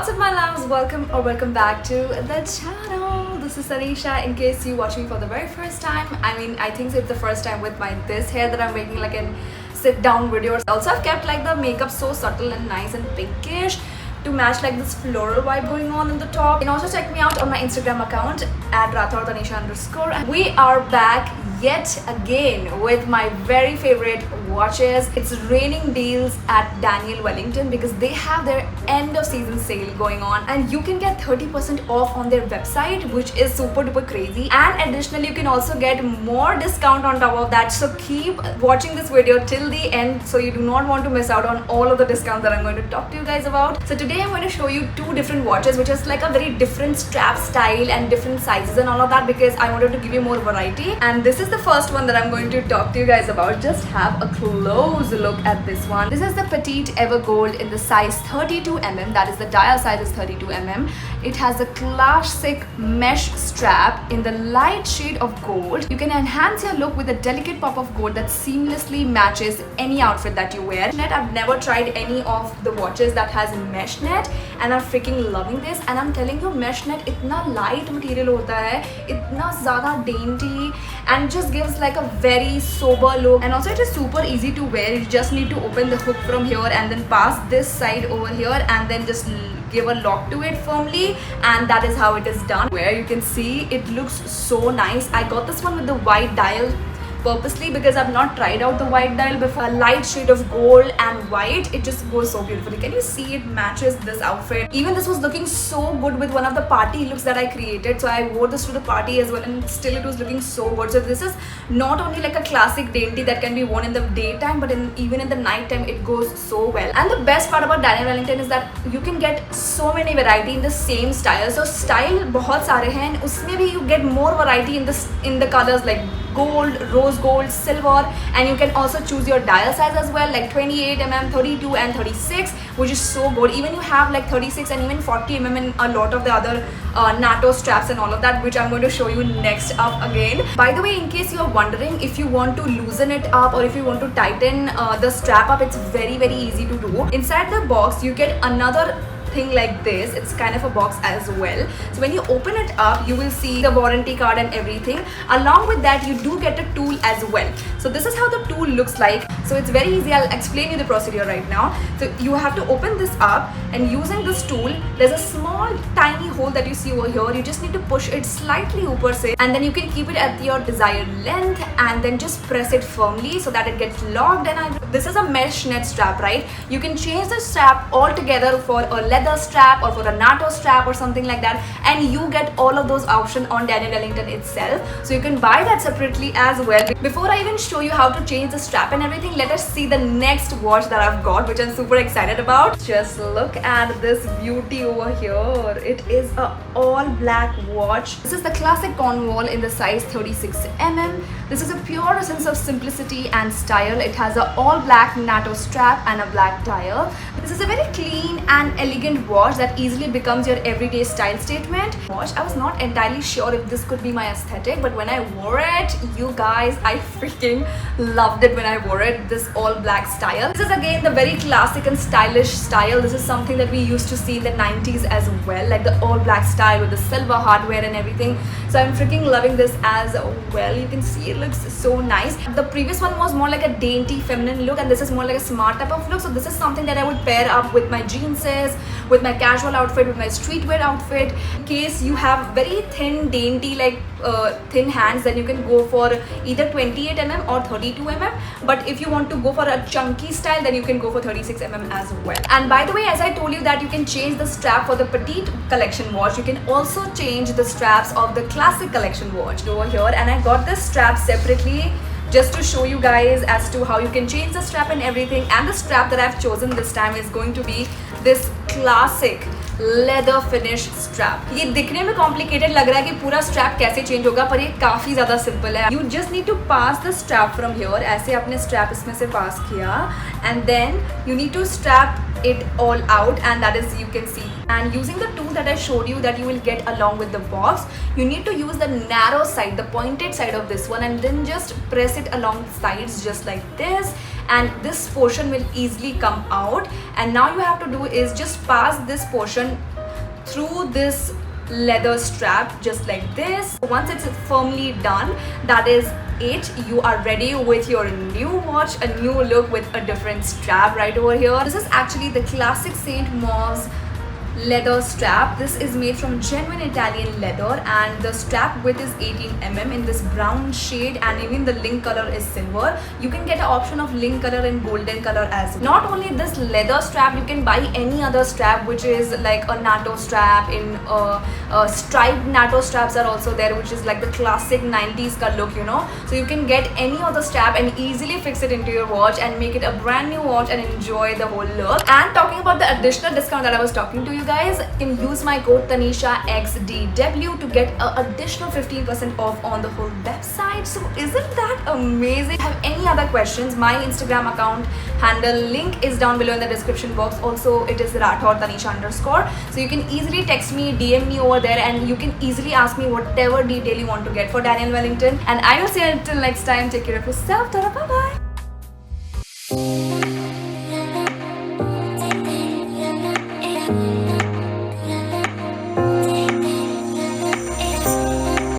What's up my loves, welcome back to the channel. This is Tanisha. In case you watch me for the very first time, I think it's the first time with this hair that I'm making like a sit down video. Also I've kept like the makeup so subtle and nice and pinkish to match like this floral vibe going on in the top. And also check me out on my Instagram account at Rathod Tanisha_. We are back yet again with my very favorite watches. It's raining deals at Daniel Wellington because they have their end of season sale going on and you can get 30% off on their website, which is super duper crazy. And additionally you can also get more discount on top of that, so keep watching this video till the end so you do not want to miss out on all of the discounts that I'm going to talk to you guys about. So today I'm going to show you two different watches, which is like a very different strap style and different sizes and all of that, because I wanted to give you more variety. And this is the first one that I'm going to talk to you guys about. Just have a close look at this one. This is the Petite Evergold in the size 32mm. That is, the dial size is 32mm. It has a classic mesh strap in the light shade of gold. You can enhance your look with a delicate pop of gold that seamlessly matches any outfit that you wear. I've never tried any of the watches that has mesh net and I'm freaking loving this. And I'm telling you, mesh net itna light material hota hai, itna zyada dainty, and just gives like a very sober look. And also it is super easy to wear. You just need to open the hook from here and then pass this side over here and then just give a lock to it firmly, and that is how it is done. Where you can see it looks so nice. I got this one with the white dial purposely because I've not tried out the white dial before. A light shade of gold and white, it just goes so beautifully. Can you see it matches this outfit? Even this was looking so good with one of the party looks that I created, so I wore this to the party as well and still it was looking so good. So this is not only like a classic dainty that can be worn in the daytime, but even in the night time it goes so well. And the best part about Daniel Wellington is that you can get so many variety in the same style. So style bahut sare hain, usme bhi you get more variety in the colors like gold, rose gold, silver, and you can also choose your dial size as well, like 28mm, 32 and 36, which is so good. Even you have like 36 and even 40mm in a lot of the other NATO straps and all of that, which I'm going to show you next up again. By the way, in case you're wondering if you want to loosen it up or if you want to tighten the strap up, it's very easy to do. Inside the box you get another thing like this. It's kind of a box as well. So when you open it up, you will see the warranty card and everything. Along with that, you do get a tool as well. So this is how the tool looks like. So it's very easy. I'll explain you the procedure right now. So you have to open this up, and using this tool, there's a small tiny hole that you see over here. You just need to push it slightly upar se, and then you can keep it at your desired length and then just press it firmly so that it gets locked. And this is a mesh net strap, right? You can change the strap altogether for a leather strap or for a NATO strap or something like that, and you get all of those options on Daniel Wellington itself. So you can buy that separately as well. Before I even show you how to change the strap and everything, let us see the next watch that I've got, which I'm super excited about. Just look at this beauty over here. It is a all black watch. This is the classic Cornwall in the size 36mm. This is a pure essence of simplicity and style. It has a all black NATO strap and a black dial. This is a very clean and elegant watch that easily becomes your everyday style statement. I was not entirely sure if this could be my aesthetic, but when I wore it, you guys, I freaking loved it when I wore it. This all black style. This is again the very classic and stylish style. This is something that we used to see in the 90s as well, like the all black style with the silver hardware and everything. So I'm freaking loving this as well. You can see it looks so nice. The previous one was more like a dainty feminine look, and this is more like a smart type of look. So this is something that I would pair up with my jeans, with my casual outfit, with my streetwear outfit. In case you have very thin dainty like thin hands, then you can go for either 28mm or 32mm. But if you want to go for a chunky style, then you can go for 36mm as well. And by the way, as I told you that you can change the strap for the petite collection watch, you can also change the straps of the classic collection watch over here. And I got this strap separately just to show you guys as to how you can change the strap and everything. And the strap that I've chosen this time is going to be this classic leather finish strap. ये दिखने में complicated लग रहा है कि पूरा strap कैसे change होगा, पर ये काफी ज़्यादा simple है. You just need to pass the strap from here. ऐसे अपने strap इसमें से pass किया, and then you need to strap it all out, and that is, you can see. And using the tool that I showed you that you will get along with the box, you need to use the narrow side, the pointed side of this one, and then just press it along the sides just like this, and this portion will easily come out. And now you have to do is just pass this portion through this leather strap just like this. Once it's firmly done, that is it. You are ready with your new watch, a new look with a different strap right over here. This is actually the classic Saint Mauve's leather strap. This is made from genuine Italian leather, and the strap width is 18 mm in this brown shade, and even the link color is silver. You can get an option of link color and golden color as well. Not only this leather strap, you can buy any other strap which is like a NATO strap. In striped NATO straps are also there, which is like the classic 90s ka look, you know. So you can get any other strap and easily fix it into your watch and make it a brand new watch and enjoy the whole look. And talking about the additional discount that I was talking to you guys, you can use my code TanishaXDW to get an additional 15% off on the whole website. So isn't that amazing? If you have any other questions, my Instagram account handle link is down below in the description box. Also, it is Rathod Tanisha_. So you can easily text me, DM me over there, and you can easily ask me whatever detail you want to get for Daniel Wellington. And I will see you until next time. Take care of yourself. Bye bye.